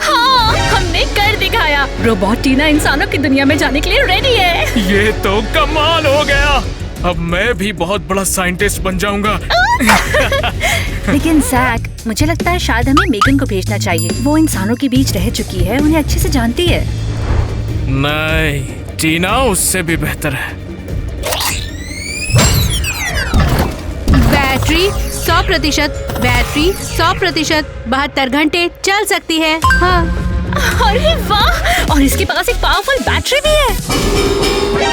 हाँ, हमने कर दिखाया। रोबोट टीना इंसानों की दुनिया में जाने के लिए रेडी है। ये तो कमाल हो गया। अब मैं भी बहुत बड़ा साइंटिस्ट बन जाऊंगा। लेकिन जैक, मुझे लगता है शायद हमें मेगन को भेजना चाहिए। वो इंसानों के बीच रह चुकी है, उन्हें अच्छे से जानती है। नहीं, टीना उससे भी बेहतर है। बैटरी 100%, बैटरी 100%, 72 घंटे चल सकती है। हाँ। अरे वाह, और इसके पास एक पावरफुल बैटरी भी है।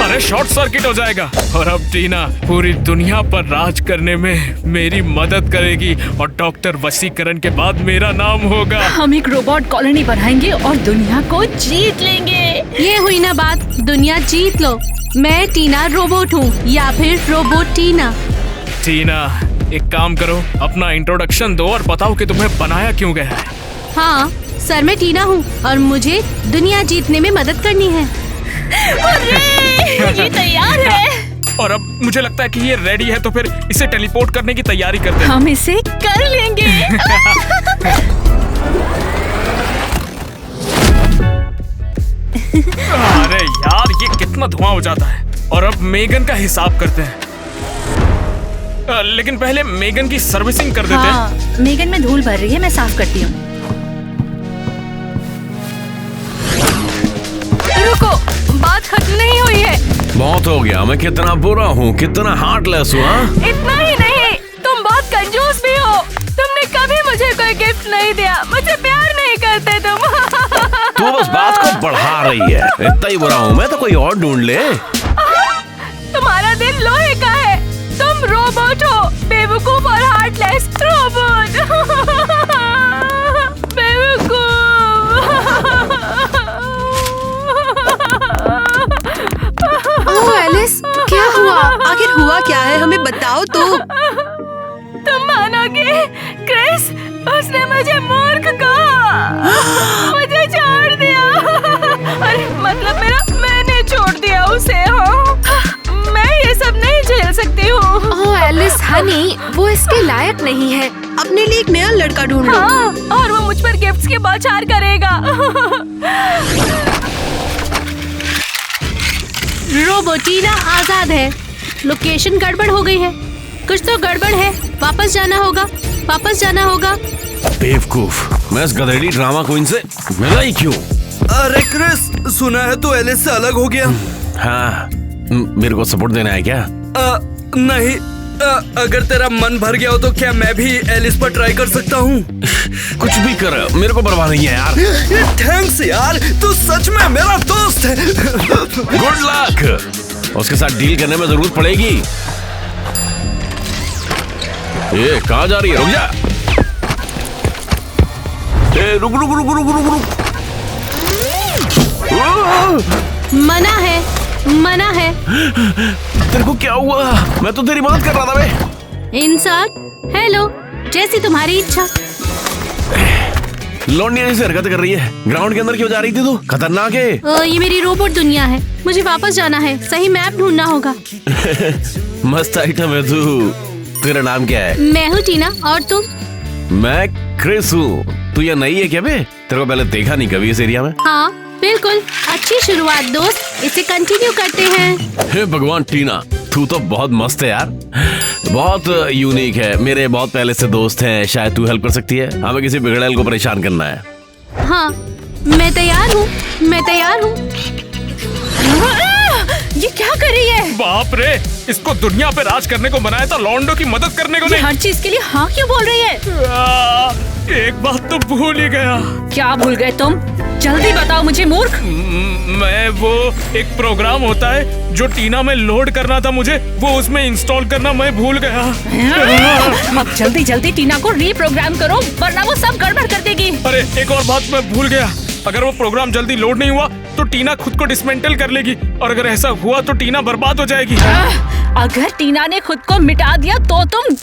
अरे शॉर्ट सर्किट हो जाएगा। और अब टीना पूरी दुनिया पर राज करने में मेरी मदद करेगी और डॉक्टर वसीकरण के बाद मेरा नाम होगा। हम एक रोबोट कॉलोनी बनाएंगे और दुनिया को जीत लेंगे। ये हुई ना बात, दुनिया जीत लो। मैं टीना रोबोट हूँ या फिर रोबोट टीना। टीना, एक काम करो, अपना इंट्रोडक्शन दो और बताओ कि तुम्हें बनाया क्यों गया है। हाँ सर, मैं टीना हूँ और मुझे दुनिया जीतने में मदद करनी है। ये तैयार है। और अब मुझे लगता है कि ये रेडी है, तो फिर इसे टेलीपोर्ट करने की तैयारी करते हैं। हम इसे कर लेंगे। अरे यार, ये कितना धुआं हो जाता है। और अब मेगन का हिसाब करते हैं। लेकिन पहले मेगन की सर्विसिंग कर देते हैं। मेगन में धूल भर रही है, मैं साफ करती हूँ। रुको, बात खत्म नहीं हुई है। बहुत हो गया, मैं कितना बुरा हूँ, कितना हार्टलेस हूँ। इतना ही नहीं, तुम बहुत कंजूस भी हो। तुमने कभी मुझे कोई गिफ्ट नहीं दिया, मुझे प्यार नहीं करते तुम। तू बस बात को बढ़ा रही है। इतना ही बुरा हूँ मैं तो कोई और ढूंढ ले। तुम्हारा दिल लोहे का है। तुम रोबोट हो, बेवकूफ और हार्टलेस रोबोट। ओह एलिस, क्या हुआ? आखिर हुआ क्या है, हमें बताओ तो। तुम मानोगे, क्रिस, उसने मुझे मूर्ख कहा। मुझे छोड़ दिया। अरे मतलब मैंने छोड़ दिया उसे। हाँ, मैं ये सब नहीं झेल सकती हूँ। ओह एलिस हनी, वो इसके लायक नहीं है। अपने लिए एक नया लड़का ढूंढ लो। हाँ, और वो मुझ पर गिफ्ट्स की बौछार करेगा। रोबोटीना आजाद है। लोकेशन गड़बड़ हो गई है, कुछ तो गड़बड़ है। वापस जाना होगा, वापस जाना होगा। बेवकूफ, मैं इस गधेड़ी ड्रामा क्वीन से मिला ही क्यों? अरे क्रिस, सुना है तू एलिस से अलग हो गया। हाँ, मेरे को सपोर्ट देना है क्या? नहीं, अगर तेरा मन भर गया हो तो क्या मैं भी एलिस पर ट्राई कर सकता हूँ? कुछ भी कर, मेरे को परवाह नहीं है यार। थैंक्स यार, तू सच में मेरा दोस्त है। Good luck. उसके साथ डील करने में जरूरत पड़ेगी। ये कहाँ जा रही है? रुक जा। रुक रुक रुक रुक रुक रुक। मना है, मना है। तेरे को क्या हुआ? मैं तो तेरी मदद कर रहा था बे। इंसान, हेलो, जैसी तुम्हारी इच्छा। लौंडिया ऐसी हरकत कर रही है। ग्राउंड के अंदर क्यों जा रही थी तू? खतरनाक है। ये मेरी रोबोट दुनिया है, मुझे वापस जाना है। सही मैप ढूंढना होगा। मस्त आइटम है तू। तेरा नाम क्या है? मैं हूँ टीना, और तुम? मैं क्रिस हूँ। तू ये नई है क्या बे? तेरे को पहले देखा नहीं कभी इस एरिया में। हाँ बिल्कुल, अच्छी शुरुआत दोस्त, इसे कंटिन्यू करते हैं। हे भगवान टीना, तू तो बहुत मस्त है यार, बहुत यूनिक है। मेरे बहुत पहले से दोस्त हैं, शायद तू हेल्प कर सकती है। हमें किसी बिगड़ैल को परेशान करना है। हाँ, मैं तैयार हूँ, मैं तैयार हूँ। ये क्या कर रही है? बाप रे, इसको दुनिया पे राज करने को बनाया था, लॉन्डो की मदद करने को नहीं। हर चीज के लिए हाँ क्यों बोल रही है? एक बात तो भूल ही गया। क्या भूल गए तुम? जल्दी बताओ मुझे मूर्ख। मैं वो एक प्रोग्राम होता है जो टीना में लोड करना था मुझे, वो उसमें इंस्टॉल करना मैं भूल गया। अब जल्दी जल्दी टीना को रीप्रोग्राम करो, वरना वो सब गड़बड़ कर देगी। अरे एक और बात मैं भूल गया, अगर वो प्रोग्राम जल्दी लोड नहीं हुआ तो टीना खुद को डिसमेंटल कर लेगी, और अगर ऐसा हुआ तो टीना बर्बाद हो जाएगी। अगर टीना ने खुद को मिटा दिया तो तुम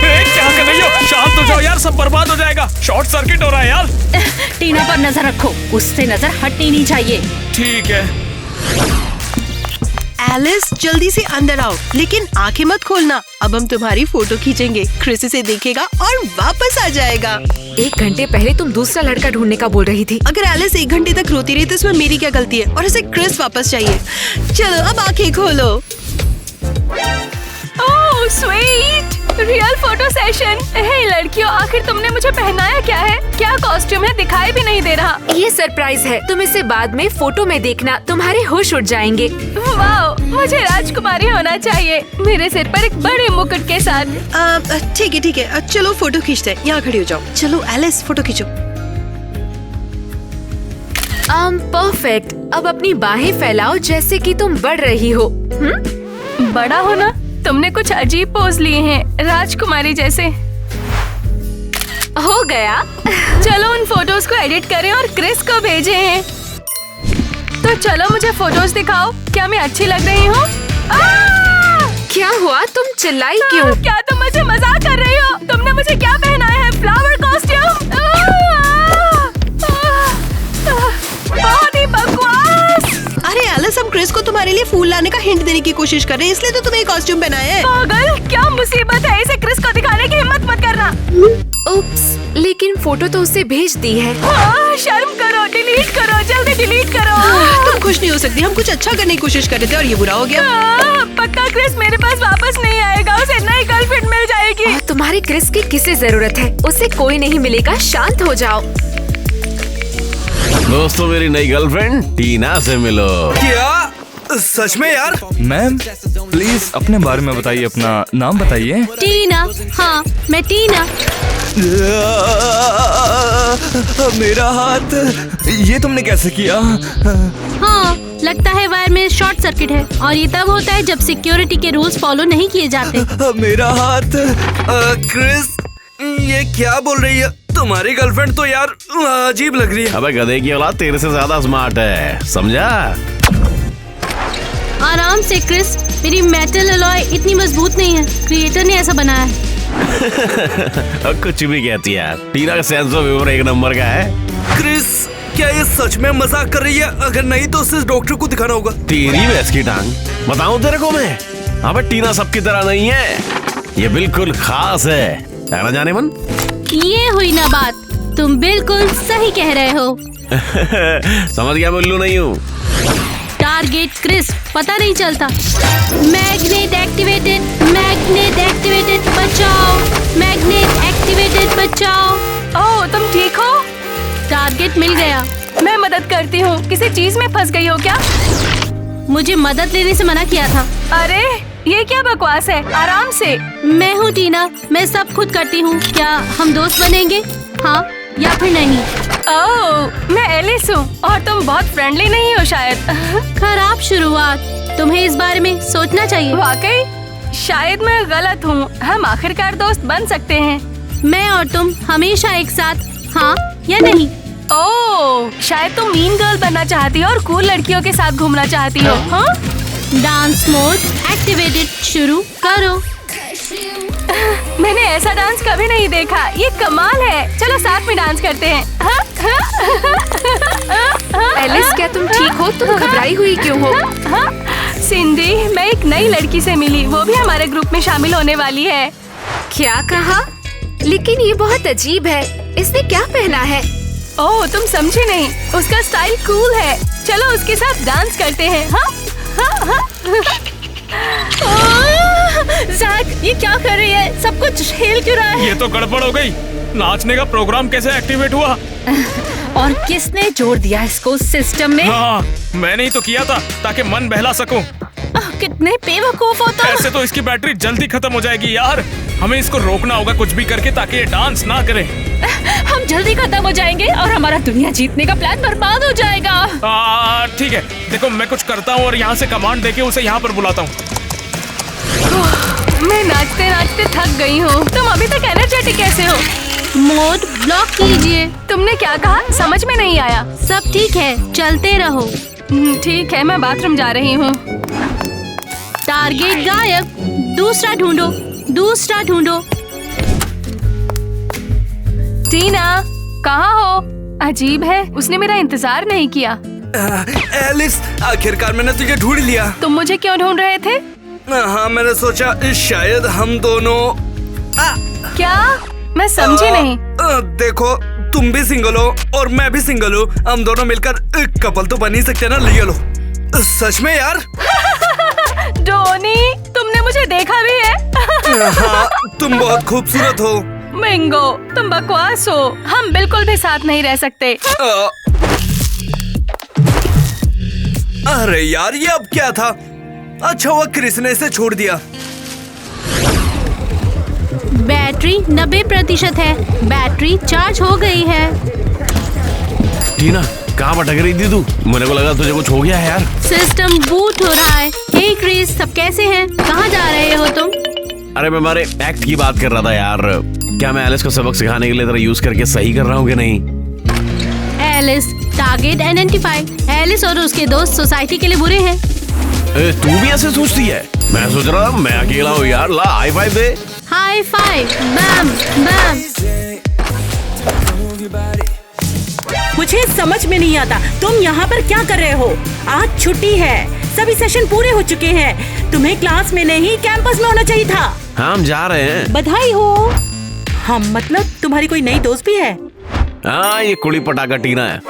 गए। क्या कर रही हो? शांत हो जाओ यार, सब बर्बाद हो जाएगा। शॉर्ट सर्किट हो रहा है यार। टीना पर नजर रखो, उससे नजर हटनी नहीं चाहिए। ठीक है। एलिस जल्दी से अंदर आओ, लेकिन आंखें मत खोलना। अब हम तुम्हारी फोटो खींचेंगे, क्रिस इसे देखेगा और वापस आ जाएगा। 1 घंटे पहले तुम दूसरा लड़का ढूंढने का बोल रही थी। अगर एलिस 1 घंटे तक रोती रही तो इसमें मेरी क्या गलती है? और इसे क्रिस वापस चाहिए। चलो अब आंखें खोलो। Oh sweet, real photo session. हे लड़कियों, आखिर तुमने मुझे पहनाया क्या है? क्या कॉस्ट्यूम है? दिखाई भी नहीं दे रहा। ये सरप्राइज है, तुम इसे बाद में फोटो में देखना, तुम्हारे होश उड़ जाएंगे। वाओ, मुझे राजकुमारी होना चाहिए, मेरे सिर पर एक बड़े मुकुट के साथ। ठीक है, चलो फोटो खींचते हैं। यहाँ खड़ी हो जाओ। चलो एलिस फोटो खींचो। परफेक्ट। अब अपनी बाहें फैलाओ जैसे कि तुम बढ़ रही हो। बड़ा हो ना? तुमने कुछ अजीब पोज लिए हैं, राजकुमारी जैसे। हो गया। चलो उन फोटोज को एडिट करें और क्रिस को भेजे हैं। तो चलो मुझे फोटोज दिखाओ, क्या मैं अच्छी लग रही हूँ? क्या हुआ, तुम चिल्लाई क्यों? क्या तुम मुझे मजाक कर रही हो? तुमने मुझे क्या पहनाया है? Flower costume? बहुत ही बकवास। अरे एलिस, हम क्रिस को तुम्हारे लिए फूल लाने का हिंट देने की कोशिश कर रहे हैं, इसलिए तो तुम्हें कॉस्ट्यूम पहनाया है। पागल, क्या मुसीबत है? इसे क्रिस को दिखाने की हिम्मत मत करना। उप्स, लेकिन फोटो तो उसे भेज दी है। शर्म करो, डिलीट करो, जल्दी डिलीट करो। तुम खुश नहीं हो सकती, हम कुछ अच्छा करने की कोशिश कर रहे थे और ये बुरा हो गया। पक्का क्रिस मेरे पास वापस नहीं आएगा, उसे नई गर्लफ्रेंड मिल जाएगी। तुम्हारे क्रिस की किसे जरूरत है? उसे कोई नहीं मिलेगा, शांत हो जाओ। दोस्तों, मेरी नई गर्लफ्रेंड टीना से मिलो। क्या सच में यार? मैम प्लीज अपने बारे में बताइए, अपना नाम बताइए। टीना। हाँ, मैं टीना। मेरा हाथ, ये तुमने कैसे किया? हाँ, लगता है वायर में शॉर्ट सर्किट है, और ये तब होता है जब सिक्योरिटी के रूल्स फॉलो नहीं किए जाते। मेरा हाथ। क्रिस, ये क्या बोल रही है? तुम्हारी गर्लफ्रेंड तो यार अजीब लग रही है। अबे गधे की औलाद, तेरे से ज्यादा स्मार्ट है, समझा? आराम से क्रिस, मेरी मेटल अलॉय इतनी मजबूत नहीं है, क्रिएटर ने ऐसा बनाया है। कुछ भी कहती है, टीना का सेंस ऑफ ह्यूमर 1 नंबर का है। क्रिस, क्या ये सच में मजाक कर रही है? अगर नहीं तो उसे डॉक्टर को दिखाना होगा। तेरी भैंस की टांग, बताऊं तेरे को मैं? अबे टीना सबकी तरह नहीं है, ये बिल्कुल खास है ना जाने मन। ये हुई ना बात, तुम बिल्कुल सही कह रहे हो। समझ गया, बुल्लू नहीं हूँ। टारगेट क्रिस, पता नहीं चलता। मैग्नेट एक्टिवेटेड, मैग्नेट एक्टिवेटेड, बचाओ, मैग्नेट एक्टिवेटेड, बचाओ। ओह, तुम ठीक हो? टारगेट मिल गया। मैं मदद करती हूँ। किसी चीज में फंस गई हो क्या? मुझे मदद लेने से मना किया था। अरे ये क्या बकवास है? आराम से। मैं हूँ टीना, मैं सब खुद करती हूँ। क्या हम दोस्त बनेंगे? हाँ या फिर नहीं? ओह, मैं एलिस हूँ और तुम बहुत फ्रेंडली नहीं हो शायद। खराब शुरुआत, तुम्हें इस बारे में सोचना चाहिए। वाकई? शायद मैं गलत हूँ। हम आखिरकार दोस्त बन सकते हैं। मैं और तुम हमेशा एक साथ, हाँ या नहीं? ओह, शायद तुम मीन गर्ल बनना चाहती हो और कूल लड़कियों के साथ घूमना चाहती हो। हाँ? डांस मोड एक्टिवेटेड, शुरू करो। मैंने ऐसा डांस कभी नहीं देखा, ये कमाल है। चलो साथ में डांस करते हैं। एलिस, क्या तुम ठीक हो? तुम घबराई हुई क्यों हो? सिंडी, मैं एक नई लड़की से मिली, वो भी हमारे ग्रुप में शामिल होने वाली है। क्या कहा? लेकिन ये बहुत अजीब है, इसने क्या पहना है? ओह, तुम समझी नहीं, उसका स्टाइल कूल है। चलो उसके साथ डांस करते हैं। हाँ? जैक, ये क्या कर रही है? सब कुछ हिल क्यों रहा है? ये तो गड़बड़ हो गई। नाचने का प्रोग्राम कैसे एक्टिवेट हुआ? और किसने जोड़ दिया इसको सिस्टम में? हाँ, मैंने ही तो किया था ताकि मन बहला सकूं। कितने बेवकूफ हो तुम। ऐसे तो इसकी बैटरी जल्दी खत्म हो जाएगी यार। हमें इसको रोकना होगा कुछ भी करके, ताकि ये डांस ना करे। हम जल्दी खत्म हो जाएंगे और हमारा दुनिया जीतने का प्लान बर्बाद हो जाएगा। ठीक है, देखो मैं कुछ करता हूँ और यहाँ से कमांड देके उसे यहाँ पर बुलाता हूँ। मैं नाचते नाचते थक गई हूँ। तुम अभी तक एनर्जेटिक कैसे हो? मोड ब्लॉक कीजिए। तुमने क्या कहा? समझ में नहीं आया। सब ठीक है, चलते रहो। ठीक है, मैं बाथरूम जा रही हूँ। टारगेट गायब, दूसरा ढूंढो, दूसरा ढूंढो। टीना, कहाँ हो? अजीब है, उसने मेरा इंतजार नहीं किया। एलिस, आखिरकार मैंने तुझे ढूंढ लिया। तुम मुझे क्यों ढूंढ रहे थे? हाँ, मैंने सोचा शायद हम दोनों क्या? मैं समझी नहीं। देखो, तुम भी सिंगल हो और मैं भी सिंगल हूँ, हम दोनों मिलकर एक कपल तो बन ही सकते ना। लिया लो। सच में यार? डॉनी, तुमने मुझे देखा भी है? हाँ, तुम बहुत खूबसूरत हो। मिंगो, तुम बकवास हो। हम बिल्कुल भी साथ नहीं रह सकते। अरे यार, ये अब क्या था? अच्छा हुआ क्रिस ने इसे छोड़ दिया। बैटरी 90% है। बैटरी चार्ज हो गई है। टीना, कहाँ भटक रही थी तू? मेरे को लगा तुझे कुछ हो गया है यार। सिस्टम बूट हो रहा है। हे क्रिस, सब कैसे हैं? कहाँ जा रहे हो तुम? अरे मैं हमारे एक्ट की बात कर रहा था यार। क्या मैं एलिस को सबक सिखाने के लिए तेरा यूज करके सही कर रहा हूँ कि नहीं? Alice, target identify. एलिस और उसके दोस्त सोसाइटी के लिए बुरे हैं। तू भी ऐसे सोचती है? मैं सोच रहा मैं अकेला हूँ यार। ला हाई फाइव दे। High five. Bam bam. मुझे समझ में नहीं आता तुम यहाँ पर क्या कर रहे हो? आज छुट्टी है, सभी सेशन पूरे हो चुके हैं। तुम्हें क्लास में नहीं कैंपस में होना चाहिए था। हाँ, हम जा रहे हैं। बधाई हो। हाँ, मतलब तुम्हारी कोई नई दोस्त भी है? हाँ, ये कुड़ी पटाखा टीना है।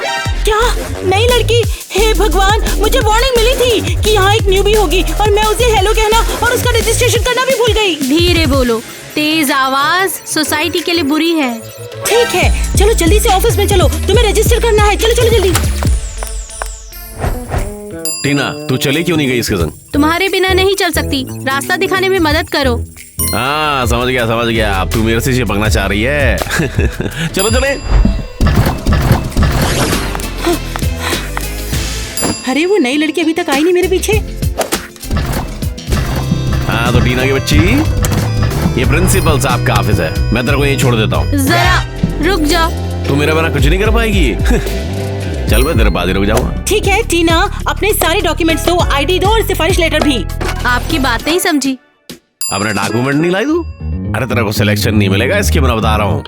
क्या नई लड़की? हे भगवान, मुझे वार्निंग मिली थी कि यहाँ एक न्यूबी होगी और मैं उसे हेलो कहना और उसका रजिस्ट्रेशन करना भी भूल गई। धीरे बोलो, तेज आवाज सोसाइटी के लिए बुरी है। ठीक है, चलो जल्दी से ऑफिस में चलो, तुम्हें रजिस्टर करना है। चलो चलो जल्दी। टीना, तू चली क्यों नहीं गई इसके संग? तुम्हारे बिना नहीं चल सकती। रास्ता दिखाने में मदद करो। हाँ, समझ गया। अब तू मेरे से चिपकना चाह रही है। चलो चले। अरे वो नई लड़की अभी तक आई नहीं मेरे पीछे। हाँ तो टीना की बच्ची, ये प्रिंसिपल साहब का ऑफिस है। मैं तेरे को यहीं छोड़ देता हूँ। जरा रुक जाओ। तू मेरे बिना कुछ नहीं कर पाएगी। चल, मैं तेरे पास ही रुक जाऊंगा। ठीक है टीना, अपने सारे डॉक्यूमेंट्स दो, आईडी दो और सिफारिश लेटर भी। आपकी बात नहीं समझी। अपने डॉक्यूमेंट नहीं लाई तू? अरे तेरे को सिलेक्शन नहीं मिलेगा इसके, मैं बता रहा हूँ।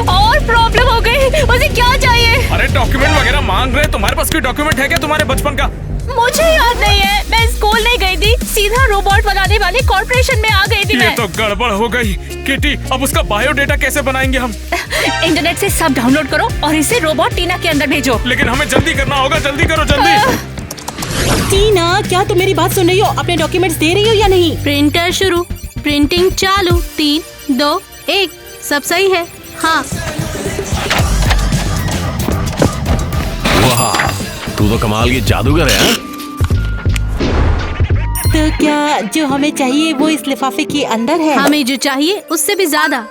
और प्रॉब्लम हो गई। मुझे क्या चाहिए? अरे डॉक्यूमेंट वगैरह मांग रहे, तुम्हारे पास कोई डॉक्यूमेंट है क्या तुम्हारे बचपन का? मुझे याद नहीं है। मैं स्कूल नहीं गई थी, सीधा रोबोट बनाने वाले कॉर्पोरेशन में आ गई थी। ये तो गड़बड़ हो गई किटी। अब उसका बायोडेटा कैसे बनाएंगे हम? इंटरनेट से सब डाउनलोड करो और इसे रोबोट टीना के अंदर भेजो। लेकिन हमें जल्दी करना होगा। जल्दी करो, जल्दी। टीना, क्या तुम मेरी बात सुन रही हो? अपने डॉक्यूमेंट्स दे रही हो या नहीं? प्रिंटर शुरू, प्रिंटिंग चालू। 3, 2, 1, सब सही है। हाँ। वाह, तू तो कमाल की जादूगर है। तो क्या जो हमें चाहिए वो इस लिफाफे के अंदर है? हमें जो चाहिए उससे भी ज्यादा।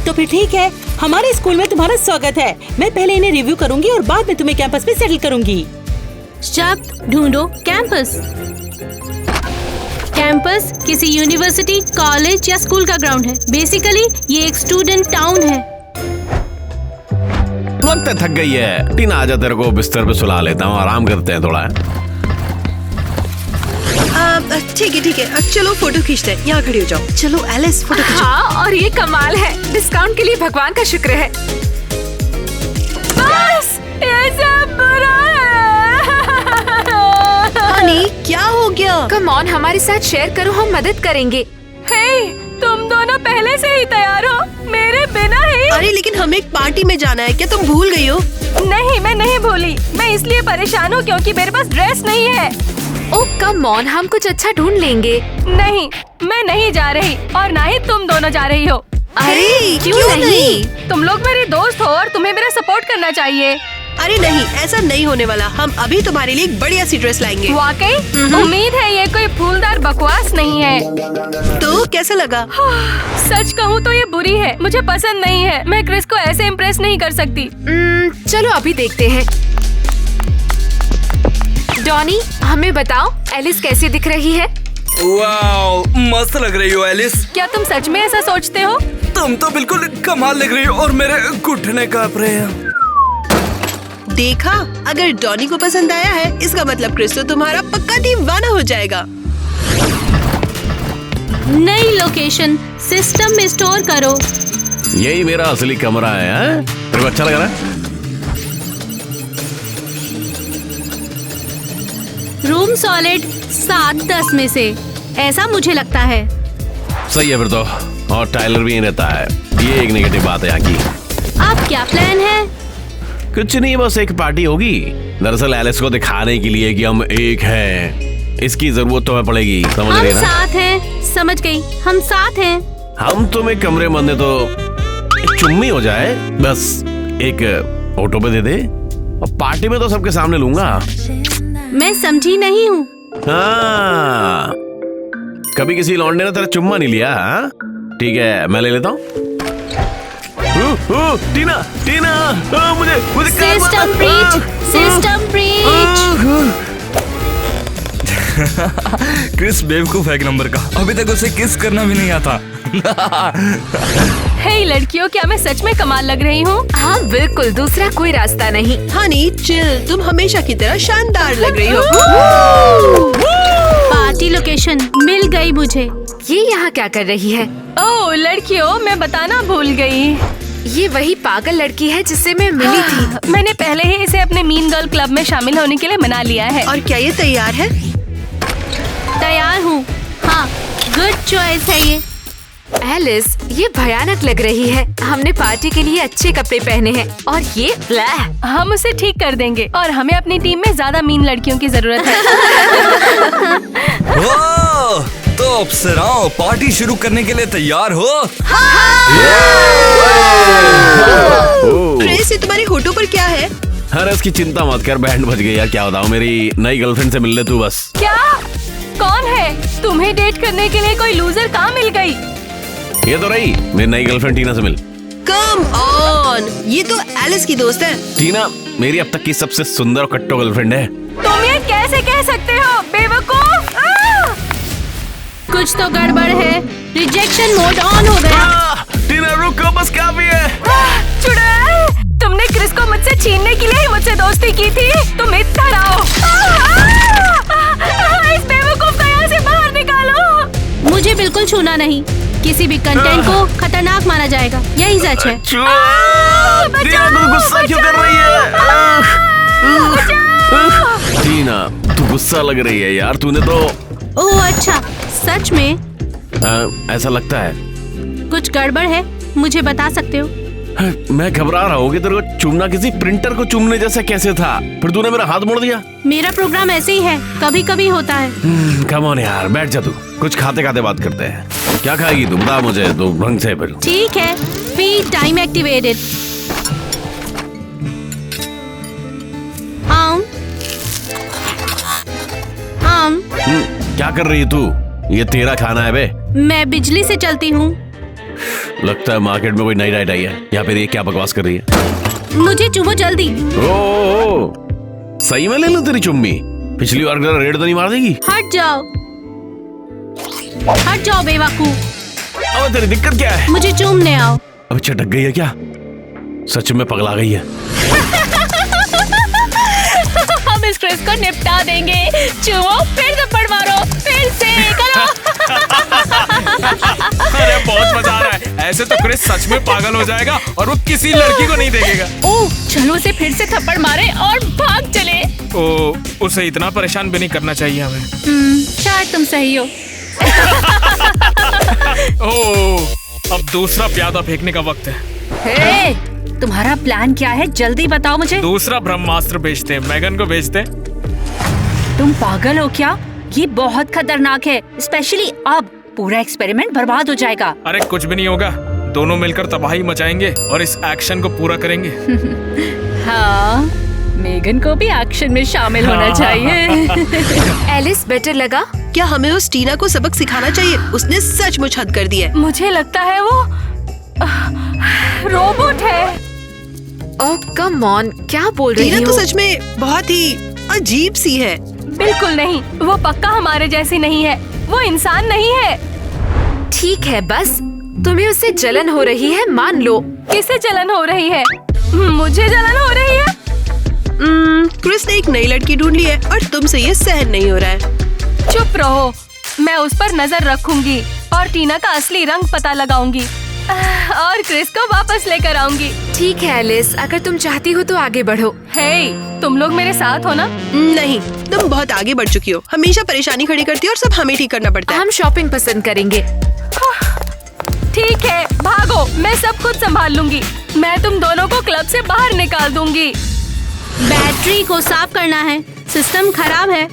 तो फिर ठीक है, हमारे स्कूल में तुम्हारा स्वागत है। मैं पहले इन्हें रिव्यू करूंगी और बाद में तुम्हें कैंपस में सेटल करूंगी। शब्द ढूंढो। कैंपस। कैंपस किसी यूनिवर्सिटी, कॉलेज या स्कूल का ग्राउंड है। बेसिकली ये एक स्टूडेंट टाउन है। वक्त थक गई है। टीना आजा, तेरे को बिस्तर पे सुला लेता हूँ, आराम करते हैं थोड़ा। ठीक है, चलो फोटो खींचते हैं। यहाँ खड़ी हो जाओ। चलो एलिस, फोटो खींचो। हाँ, और ये कमाल है। डिस्काउंट के लिए भगवान का शुक्र है। बस, ये सब बुरा है। हनी, क्या हो गया? कम ऑन, हमारे साथ शेयर करो, हम मदद करेंगे। हे, तुम दोनों पहले से ही तैयार हो मेरे बिना ही? अरे लेकिन हमें एक पार्टी में जाना है, क्या तुम भूल गई हो? नहीं, मैं नहीं भूली। मैं इसलिए परेशान हूँ क्योंकि मेरे पास ड्रेस नहीं है। ओह कम ऑन, हम कुछ अच्छा ढूंढ लेंगे। नहीं, मैं नहीं जा रही और ना ही तुम दोनों जा रही हो। अरे क्यों नहीं? तुम लोग मेरे दोस्त हो और तुम्हें मेरा सपोर्ट करना चाहिए। अरे नहीं, ऐसा नहीं होने वाला। हम अभी तुम्हारे लिए एक बढ़िया सी ड्रेस लाएंगे। वाकई? उम्मीद है ये कोई फूलदार बकवास नहीं है। तो कैसा लगा? सच कहूँ तो ये बुरी है, मुझे पसंद नहीं है। मैं क्रिस को ऐसे इम्प्रेस नहीं कर सकती। चलो अभी देखते हैं। डॉनी, हमें बताओ एलिस कैसी दिख रही है? वाओ, मस्त लग रही हो एलिस। क्या तुम सच में ऐसा सोचते हो? तुम तो बिल्कुल कमाल लग रही हो और मेरे घुटने कांप रहे हैं। देखा, अगर डॉनी को पसंद आया है इसका मतलब क्रिस तो तुम्हारा पक्का दीवाना हो जाएगा। नई लोकेशन सिस्टम में स्टोर करो। यही मेरा असली कमरा है। तेरे को अच्छा लग रहा है? रूम सॉलिड 7/10 में से, ऐसा मुझे लगता है। सही है फिर तो। और टाइलर भी यहीं रहता है, ये एक नेगेटिव बात है यहाँ की। अब क्या प्लान है? कुछ नहीं, बस एक पार्टी होगी। दरअसल एलिस को दिखाने के लिए कि हम एक हैं। इसकी जरूरत तो हमें पड़ेगी, समझ हम रही ना? साथ हैं, समझ गई, हम साथ हैं। हम तुम्हें कमरे बंद है तो एक चुम्मी हो जाए, बस एक फोटो पे दे दे। और पार्टी में तो सबके सामने लूंगा। मैं समझी नहीं हूँ। हाँ, कभी किसी लौंडे ने तेरा चुम्मा नहीं लिया? हाँ? ठीक है, मैं ले लेता हूँ। टीना, टीना, मुझे system breach, system breach. Chris बेवकूफ है एक नंबर का, अभी तक उसे किस करना भी नहीं आता। हे लड़कियों, क्या मैं सच में कमाल लग रही हूँ? हाँ बिल्कुल, दूसरा कोई रास्ता नहीं। हनी चिल, तुम हमेशा की तरह शानदार लग रही हो। पार्टी लोकेशन मिल गई मुझे। ये यहाँ क्या कर रही है? ओह लड़कियों, मैं बताना भूल गई। ये वही पागल लड़की है जिससे मैं मिली थी। मैंने पहले ही इसे अपने मीन गर्ल क्लब में शामिल होने के लिए मना लिया है। और क्या ये तैयार है? तैयार हूँ। हाँ, गुड चॉइस है ये। एलिस, ये भयानक लग रही है। हमने पार्टी के लिए अच्छे कपड़े पहने हैं और ये ब्लैह। हम उसे ठीक कर देंगे और हमें अपनी टीम में ज्यादा मीन लड़कियों की जरूरत है। ओह, तो अप्सराओं, पार्टी शुरू करने के लिए तैयार हो? क्रिस, ये तुम्हारे होठों पर क्या है? अरे इसकी चिंता मत कर, बैंड बज गई यार। क्या बताऊं, मेरी नई गर्लफ्रेंड से मिल ले तू बस। क्या? कौन है? तुम्हें डेट करने के लिए कोई लूजर कहाँ मिल गई? ये तो रही मेरी नई गर्लफ्रेंड टीना से मिल। कम ऑन, ये तो एलिस की दोस्त है। टीना मेरी अब तक की सबसे सुंदर और कट्टो गर्लफ्रेंड है। तुम ये कैसे कह सकते हो, बेवकूफ? कुछ तो गड़बड़ है। रिजेक्शन मोड ऑन हो गया। टीना रुको, बस काफी है। चुड़ैल, तुमने क्रिस को मुझसे छीनने के लिए ही मुझसे दोस्ती की थी। तुम इतना रहो। इस बेवकूफ को यहाँ से बाहर निकालो। मुझे बिल्कुल छूना नहीं। किसी भी कंटेंट को खतरनाक माना जाएगा, यही सच है। टीना तू गुस्सा क्यों कर रही है? टीना तू गुस्सा लग रही है यार, तूने तो। ओह अच्छा, सच में? ऐसा लगता है। कुछ गड़बड़ है, मुझे बता सकते हो? मैं घबरा रहा हूँ कि तेरे को चूमना किसी प्रिंटर को चूमने जैसा कैसे था, फिर तूने मेरा हाथ मोड़ दिया। मेरा प्रोग्राम ऐसे ही है, कभी कभी होता है। कम ऑन यार, बैठ जा तू, कुछ खाते खाते बात करते हैं। क्या खाएगी तू, बता मुझे तो ढंग से फिर। ठीक है, फीड टाइम एक्टिवेटेड। क्या कर रही है तू? ये तेरा खाना है बे। मैं बिजली से चलती हूँ। लगता है मार्केट में कोई नई डाइट आई है। यहाँ पे ये क्या बकवास कर रही है? मुझे चुमो जल्दी। ओ, सही में ले लूं तेरी चुम्मी? पिछली बार की रेड तो नहीं मार देगी? हट जाओ, हट जाओ बेवकूफ। अब तेरी दिक्कत क्या है? मुझे चूमने आओ। अब चटक गई है क्या? सच में पगला गई है। हम इस क्रिस को निपटा देंगे। चुमो, फिर थप्पड़ मारो, फिर से करो। अरे बहुत मजा आ रहा है। ऐसे तो क्रिस सच में पागल हो जाएगा और वो किसी लड़की को नहीं देखेगा। ओह, चलो उसे फिर से थप्पड़ मारे और भाग चले। उसे इतना परेशान भी नहीं करना चाहिए हमें। शायद तुम सही हो। ओह, अब दूसरा प्यादा फेंकने का वक्त है। हे, तुम्हारा प्लान क्या है? जल्दी बताओ मुझे। दूसरा ब्रह्मास्त्र भेजते हैं, मैगन को भेजते हैं। तुम पागल हो क्या? ये बहुत खतरनाक है, स्पेशली अब पूरा एक्सपेरिमेंट बर्बाद हो जाएगा। अरे कुछ भी नहीं होगा, दोनों मिलकर तबाही मचाएंगे और इस एक्शन को पूरा करेंगे। हाँ, मेगन को भी एक्शन में शामिल होना चाहिए। एलिस, बेटर लगा? क्या हमें उस टीना को सबक सिखाना चाहिए? उसने सचमुच हद कर दी है। मुझे लगता है वो रोबोट है। ओह कम ऑन, क्या बोल रही टीना हो? तो सच में बहुत ही अजीब सी है। बिल्कुल नहीं, वो पक्का हमारे जैसी नहीं है। वो इंसान नहीं है। ठीक है, बस तुम्हें उससे जलन हो रही है, मान लो। किसे जलन हो रही है? मुझे जलन हो रही है। क्रिस ने एक नई लड़की ढूंढ ली है और तुमसे ये सहन नहीं हो रहा है। चुप रहो, मैं उस पर नजर रखूंगी और टीना का असली रंग पता लगाऊंगी और क्रिस को वापस लेकर आऊंगी। ठीक है एलिस, अगर तुम चाहती हो तो आगे बढ़ो। हे, तुम लोग मेरे साथ हो ना? नहीं, तुम बहुत आगे बढ़ चुकी हो। हमेशा परेशानी खड़ी करती हो और सब हमें ठीक करना पड़ता है। हम शॉपिंग पसंद करेंगे। ठीक है, भागो, मैं सब कुछ संभाल लूंगी। मैं तुम दोनों को क्लब से बाहर निकाल दूंगी। बैटरी को साफ करना है, सिस्टम खराब है।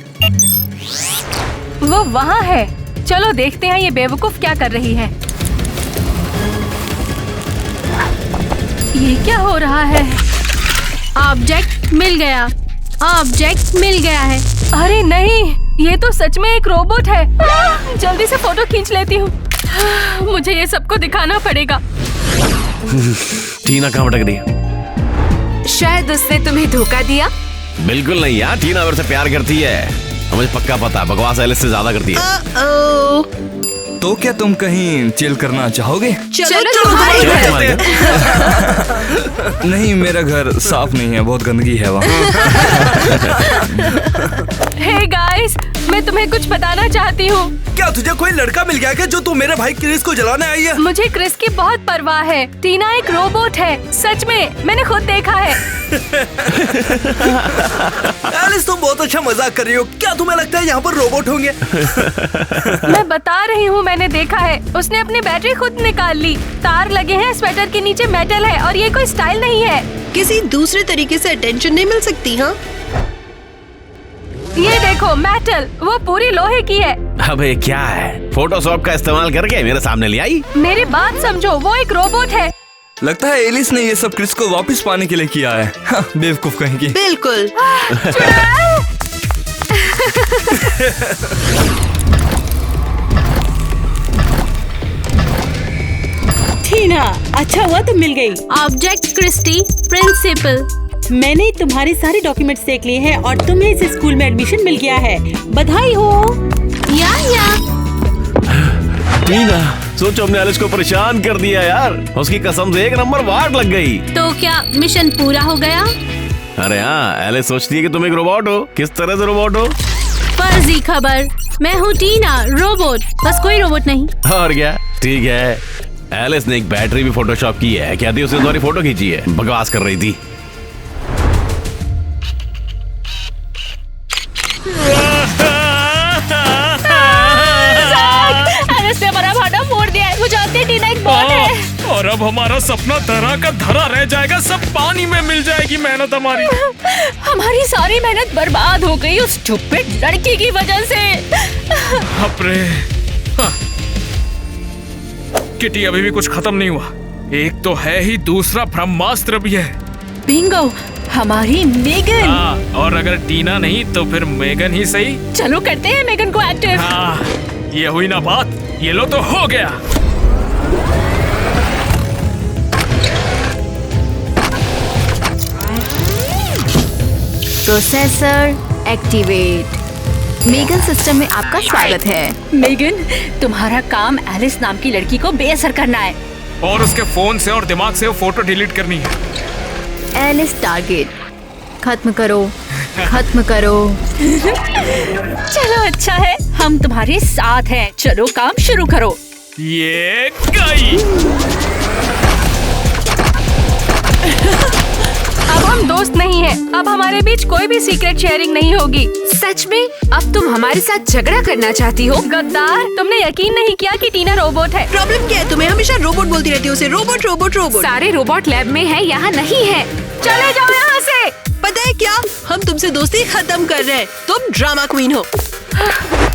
वो वहाँ है, चलो देखते हैं ये बेवकूफ क्या कर रही है। ये क्या हो रहा है? ऑब्जेक्ट मिल गया, ऑब्जेक्ट मिल गया है। अरे नहीं, ये तो सच में एक रोबोट है। जल्दी से फोटो खींच लेती हूँ। मुझे ये सबको दिखाना पड़ेगा। टीना कहाँ भटक रही है? शायद उसने तुम्हें धोखा दिया। बिल्कुल नहीं यार, टीना मेरे से प्यार करती है। मुझे पक्का पता है, बकवास एलिस से ज्यादा करती है। तो क्या तुम कहीं चिल करना चाहोगे? चलो तुम्हारे चलो घर। तुम्हारे घर। नहीं, मेरा घर साफ नहीं है, बहुत गंदगी है वहाँ। हे गाइस, मैं तुम्हें कुछ बताना चाहती हूँ। क्या तुझे कोई लड़का मिल गया क्या जो तू मेरे भाई क्रिस को जलाने आई है? मुझे क्रिस की बहुत परवाह है। टीना एक रोबोट है, सच में, मैंने खुद देखा है। एलिस, तुम बहुत अच्छा मजाक कर रही हो। क्या तुम्हें लगता है यहाँ पर रोबोट होंगे? मैं बता रही हूँ, मैंने देखा है। उसने अपनी बैटरी खुद निकाल ली। तार लगे हैं, स्वेटर के नीचे मेटल है और ये कोई स्टाइल नहीं है। किसी दूसरे तरीके से अटेंशन नहीं मिल सकती? हाँ, ये देखो मेटल, वो पूरी लोहे की है। अबे क्या है, फोटोशॉप का इस्तेमाल करके मेरे सामने ले आई? मेरी बात समझो, वो एक रोबोट है। लगता है एलिस ने ये सब क्रिस को वापस पाने के लिए किया है। हाँ, बेवकूफ कहेंगी। बिल्कुल। टीना, अच्छा हुआ तुम मिल गई। Object Christy, principal. मैंने तुम्हारे सारे डॉक्यूमेंट्स देख लिए हैं और तुम्हें इस स्कूल में एडमिशन मिल गया है। बधाई हो। या टीना, सोचो हमने एलिस को परेशान कर दिया यार। उसकी कसम से 1 नंबर वाट लग गई। तो क्या मिशन पूरा हो गया? अरे हाँ, एलिस सोचती है कि तुम एक रोबोट हो। किस तरह से रोबोट हो? फर्जी खबर, मैं हूँ टीना, रोबोट, बस कोई रोबोट नहीं। और क्या, ठीक है। एलिस ने एक बैटरी भी फोटोशॉप की है। कहती उसने तुम्हारी फोटो खींची है। बकवास कर रही थी। उसने हमारा भाटा फोड़ दिया है। वो जानती है टीना एक बॉट है। और अब हमारा सपना धरा का धरा रह जाएगा। सब पानी में मिल जाएगी मेहनत हमारी। हमारी सारी मेहनत बर्बाद हो गई उस स्टूपिड लड़की की वजह से। अपरे हाँ। किटी, अभी भी कुछ खत्म नहीं हुआ। एक तो है ही, दूसरा ब्रह्मास्त्र भी है। बिंगो, हमारी मेगन। हाँ, और अगर टीना नहीं तो फिर मेगन ही सही। चलो करते हैं मेगन को एक्टिव। हाँ, ये हुई ना बात। ये लो तो हो गया। Processor activate. मेगन सिस्टम में आपका स्वागत है। मेगन, तुम्हारा काम एलिस नाम की लड़की को बेअसर करना है और उसके फोन से और दिमाग से वो फोटो डिलीट करनी है। एलिस टारगेट खत्म करो, खत्म करो। चलो अच्छा है, हम तुम्हारे साथ हैं। चलो काम शुरू करो। ये गई। अब हम दोस्त नहीं हैं। अब हमारे बीच कोई भी सीक्रेट शेयरिंग नहीं होगी। सच में? अब तुम हमारे साथ झगड़ा करना चाहती हो? गद्दार, तुमने यकीन नहीं किया कि टीना रोबोट है। प्रॉब्लम क्या है तुम्हें? हमेशा रोबोट बोलती रहती हो उसे। Robot robot robot. सारे रोबोट लैब में है, यहाँ नहीं है। चले जाओ यहाँ से। पता है क्या, हम तुमसे दोस्ती खत्म कर रहे हैं। तुम ड्रामा क्वीन हो।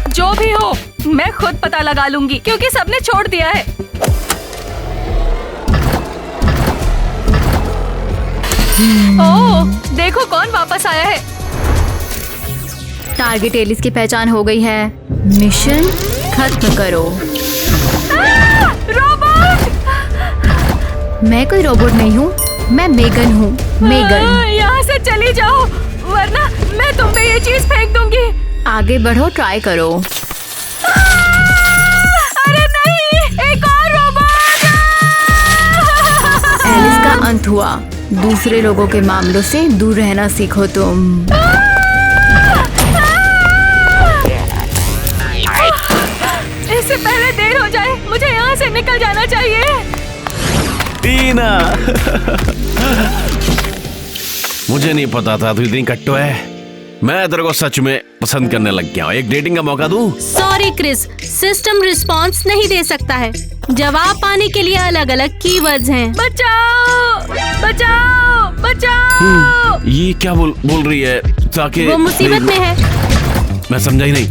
जो भी हो, मैं खुद पता लगा लूंगी क्योंकि सबने छोड़ दिया है। ओह, देखो कौन वापस आया है। टारगेट एलिस की पहचान हो गई है। मिशन खत्म करो। रोबोट! मैं कोई रोबोट नहीं हूँ, मैं मेगन हूँ। मेगन, यहाँ से चली जाओ वरना मैं तुम पे ये चीज फेंक दूंगी। आगे बढ़ो, ट्राई करो। अरे नहीं, एक और रोबोट! एलिस का अंत हुआ। दूसरे लोगों के मामलों से दूर रहना सीखो तुम। इससे पहले देर हो जाए, मुझे यहाँ से निकल जाना चाहिए। टीना। मुझे नहीं पता था तू इतनी कट्टो है। मैं तेरे को सच में पसंद करने लग गया हूँ। एक डेटिंग का मौका दूं? सॉरी क्रिस, सिस्टम रिस्पांस नहीं दे सकता है। जवाब पाने के लिए अलग अलग कीवर्ड्स हैं। बचाओ बचाओ बचाओ। ये क्या बोल रही है? ताकि वो मुसीबत में है। मैं समझा ही नहीं।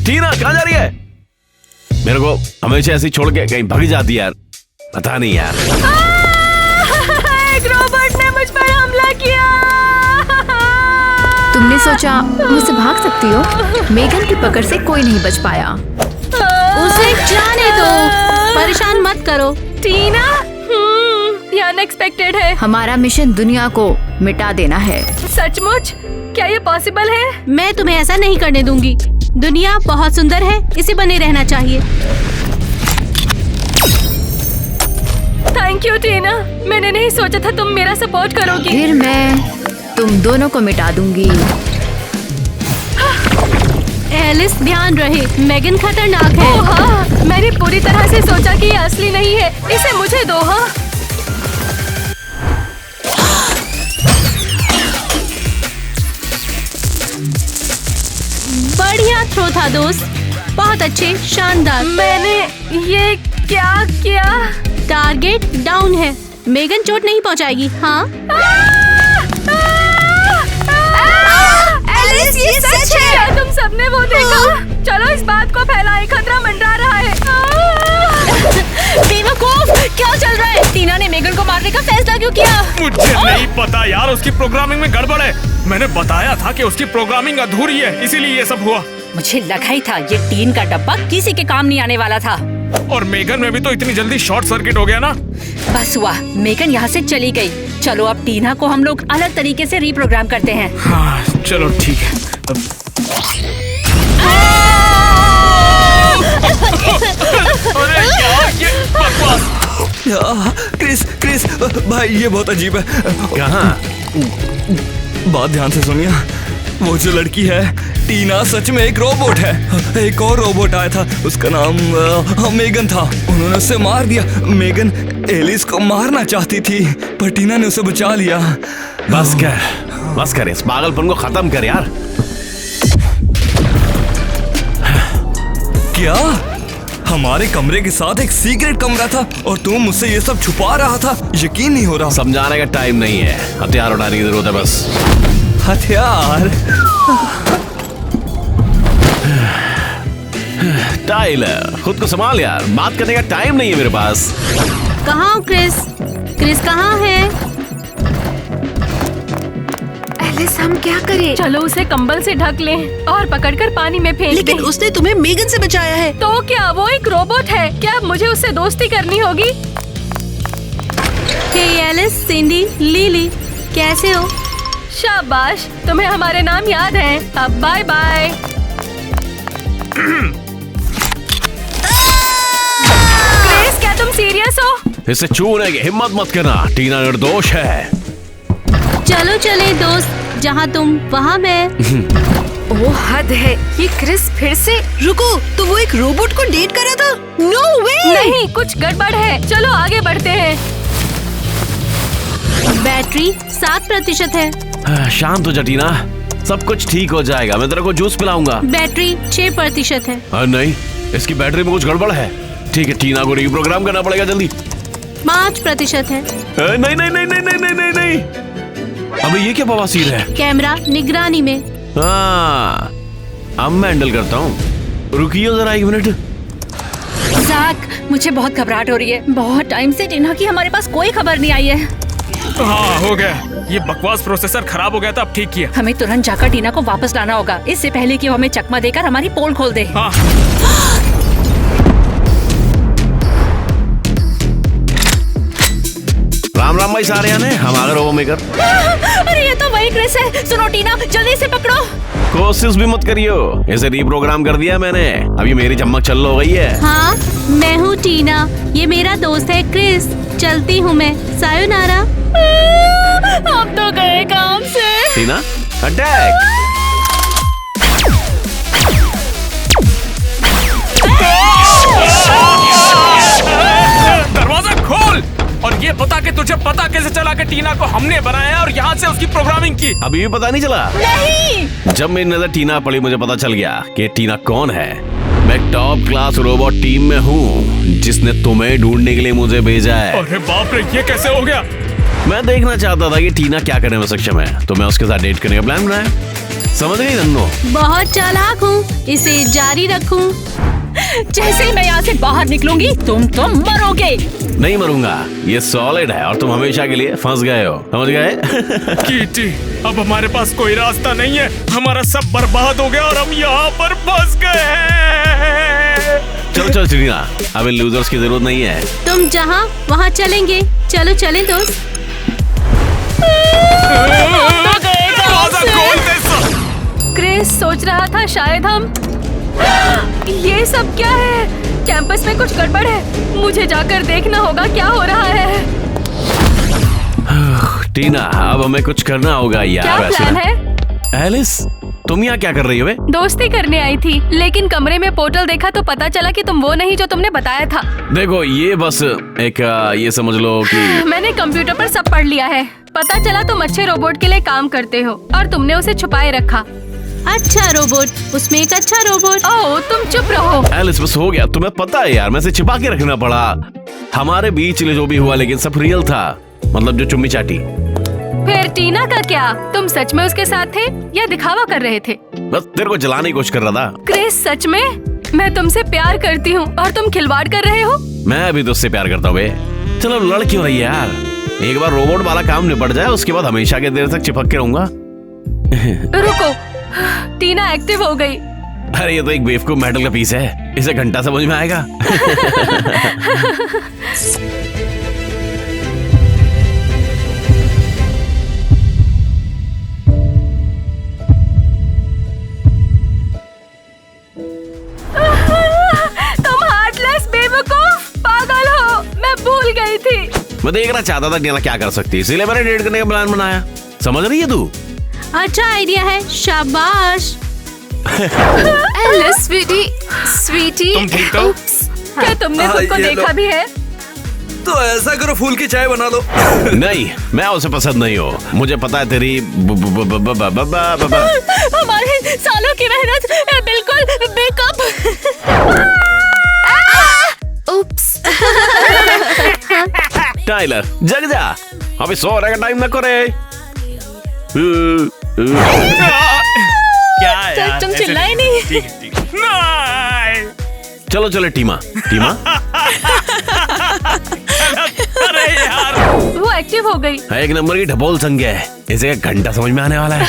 टीना कहाँ जा रही है? मेरे को हमेशा ऐसे ही छोड़ के कहीं भाग जाती यार। पता नहीं यार। एक रोबोट ने मुझ पर हमला किया। तुमने सोचा मुझसे भाग सकती हो? मेगन की पकड़ से कोई नहीं बच पाया। उसे जाने दो, परेशान मत करो। टीना, ये अनएक्सपेक्टेड है। हमारा मिशन दुनिया को मिटा देना है। सचमुच? क्या ये पॉसिबल है? मैं तुम्हें ऐसा नहीं करने दूंगी। दुनिया बहुत सुंदर है, इसे बने रहना चाहिए। थैंक यू टीना, मैंने नहीं सोचा था तुम मेरा सपोर्ट करोगी। फिर मैं तुम दोनों को मिटा दूंगी। एलिस ध्यान रहे, मेगन खतरनाक है। ओह हाँ, मैंने पूरी तरह से सोचा कि ये असली नहीं है। इसे मुझे दो। हाँ, बढ़िया थ्रो था दोस्त, बहुत अच्छे, शानदार। मैंने ये क्या किया? टारगेट डाउन है, मेगन चोट नहीं पहुंचाएगी। हाँ एलिस, ये सच है। क्या तुम सबने वो देखा? चलो इस बात को फैलाएं, खतरा मंडरा रहा है। बेवकूफ, क्या चल रहा है? टीना ने मेगन को मारने का फैसला क्यों किया? मुझे नहीं पता यार, उसकी प्रोग्रामिंग में गड़बड़ है। मैंने बताया था कि उसकी प्रोग्रामिंग अधूरी है, इसीलिए ये सब हुआ। मुझे लगा ही था ये टीन का डब्बा किसी के काम नहीं आने वाला था। और मेगन में भी तो इतनी जल्दी शॉर्ट सर्किट हो गया ना। बस हुआ, मेगन यहाँ से चली गई। चलो अब टीना को हम लोग अलग तरीके से रीप्रोग्राम करते हैं। हाँ चलो ठीक है। अरे यार ये बकवास। क्रिस भाई, ये बहुत अजीब है। कहाँ? बात ध्यान से सुनिए। वो जो लड़की है टीना सच में एक रोबोट है। एक और रोबोट आया था, उसका नाम मेगन था। उन्होंने उसे मार दिया। मेगन एलिस को मारना चाहती थी, पर टीना ने उसे बचा लिया। बस कर, इस पागलपन को खत्म कर यार। क्या हमारे कमरे के साथ एक सीक्रेट कमरा था और तुम मुझसे ये सब छुपा रहा था? यकीन नहीं हो रहा। समझाने का टाइम नहीं है, हथियार उठाने की जरूरत है बस। हथियार? टाइलर, खुद को संभाल यार, बात करने का टाइम नहीं है मेरे पास। कहाँ हो क्रिस? क्रिस कहाँ है? एलिस, हम क्या करें? चलो उसे कंबल से ढक लें और पकड़कर पानी में फेंक लेकिन दें। उसने तुम्हें मेगन से बचाया है। तो क्या वो एक रोबोट है? क्या मुझे उससे दोस्ती करनी होगी? हे एलिस, सिंडी, लिली, कैसे हो? शाबाश, तुम्हें हमारे नाम याद हैं। अब बाय बाय। क्रिस, क्या तुम सीरियस हो? इसे छूने की हिम्मत मत करना, टीना निर्दोष है। चलो चले दोस्त, जहाँ तुम वहाँ मैं। ओह हद है, ये क्रिस फिर से। रुको, तो वो एक रोबोट को डेट कर रहा था? नो वे! नहीं, कुछ गड़बड़ है। चलो आगे बढ़ते हैं। बैटरी 7% है। शांत हो जा टीना, सब कुछ ठीक हो जाएगा। मैं तेरे को जूस पिलाऊंगा। बैटरी 6% है। नहीं, इसकी बैटरी में कुछ गड़बड़ है। ठीक है, टीना को रीप्रोग्राम करना पड़ेगा जल्दी। 5% है। नहीं नहीं नहीं नहीं नहीं नहीं नहीं। अबे ये क्या बवासीर है? कैमरा निगरानी में। हाँ, अब मैं हैंडल करता हूँ। रुकिए जरा 1 मिनट। ज़ैक, मुझे बहुत घबराहट हो रही है। बहुत टाइम से टीना की हमारे पास कोई खबर नहीं आई है। हाँ हो गया, ये बकवास प्रोसेसर खराब हो गया था, अब ठीक किया। हमें तुरंत जाकर टीना को वापस लाना होगा, इससे पहले कि वो हमें चकमा देकर हमारी पोल खोल दे। हाँ। राम राम भाई सारे आने, हम आ गए रोबो मेकर। अरे ये तो वही क्रिस है। सुनो टीना, जल्दी से पकड़ो। कोशिश भी मत करियो, इसे रीप्रोग्राम कर दिया मैंने। अभी मेरी चमक चल हो गई है। हाँ, मैं हूँ टीना, ये मेरा दोस्त है क्रिस। चलती हूँ मैं, सायोनारा। हम तो गए काम से। टीना, अटैक! दरवाजा खोल और ये बता बुला के टीना को हमने बनाया और यहाँ से उसकी प्रोग्रामिंग की। अभी भी पता नहीं चला? नहीं। जब मेरी नजर टीना पड़ी मुझे पता चल गया कि टीना कौन है। मैं टॉप क्लास रोबोट टीम में हूँ जिसने तुम्हें ढूंढने के लिए मुझे भेजा है। अरे बाप रे, ये कैसे हो गया? मैं देखना चाहता था कि टीना क्या करने में सक्षम है, तो मैं उसके साथ डेट करने का प्लान बनाया। समझ गई नन्नो? बहुत चालाक हूँ, इसे जारी रखूँ। जैसे ही मैं यहाँ से बाहर निकलूंगी तुम तो मरोगे। नहीं मरूंगा, ये सॉलिड है और तुम हमेशा के लिए फंस गए हो, समझ गए? कीटी, अब हमारे पास कोई रास्ता नहीं है, हमारा सब बर्बाद हो गया और हम यहाँ पर फंस गए हैं। चलो चलो टीना, अब इन लूजर्स की जरूरत नहीं है। तुम जहाँ वहाँ चलेंगे। चलो चलें दोस्त। क्रिस सोच रहा था शायद हम ये सब क्या है? कैंपस में कुछ गड़बड़ है, मुझे जाकर देखना होगा क्या हो रहा है। टीना, अब हमें कुछ करना होगा यार। क्या प्लान है? एलिस, तुम यहाँ क्या कर रही हो बे? दोस्ती करने आई थी, लेकिन कमरे में पोर्टल देखा तो पता चला कि तुम वो नहीं जो तुमने बताया था। देखो ये बस एक ये समझ लो कि मैंने कंप्यूटर पर सब पढ़ लिया है। पता चला तुम अच्छे रोबोट के लिए काम करते हो और तुमने उसे छुपाए रखा। अच्छा रोबोट, उसमें एक अच्छा रोबोट। ओह, तुम चुप रहो। एलिस बस हो गया, तुम्हें पता है यार, मैं से छिपा के रखना पड़ा। हमारे बीच जो भी हुआ लेकिन सब रियल था, मतलब जो चुम्मी चाटी। फिर टीना का क्या? तुम सच में उसके साथ थे या दिखावा कर रहे थे? बस तेरे को जलाने की कोशिश कर रहा था। क्रिस, सच में मैं तुमसे प्यार करती हूँ और तुम खिलवाड़ कर रहे हो। मैं भी तो उससे प्यार करता हूँ बे। चलो लड़ क्यों रही है यार? एक बार रोबोट वाला काम निपट जाए, उसके बाद हमेशा के देर तक चिपक के रहूंगा। रुको, टीना एक्टिव हो गई। अरे ये तो एक बेवकूफ मेटल का पीस है, इसे घंटा समझ में आएगा। तुम हार्टलेस बेवकूफ पागल हो, मैं भूल गई थी। मैं देखना चाहता था टीना क्या कर सकती है, इसीलिए मैंने डेट करने का प्लान बनाया। समझ रही है तू? अच्छा आइडिया है, शाबाश। एलिस स्वीटी, तुम ठीक हो? क्या तुमने खुद को ये देखा लो। भी है? तो ऐसा करो, फूल की चाय बना लो। नहीं, मैं उसे पसंद नहीं हूँ। मुझे पता है तेरी हमारे सालों की मेहनत बिल्कुल बेकअप। उप्स। टाइलर जग जा, अभी सोने का टाइम न करे। क्या यार, तुम ऐसे चिल्लाए नहीं। ठीक है, ठीक है। नहीं। चलो चलो टीमा। अरे यार, वो एक्टिव हो गई। एक नंबर की ढपोल संग है, इसे एक घंटा समझ में आने वाला है।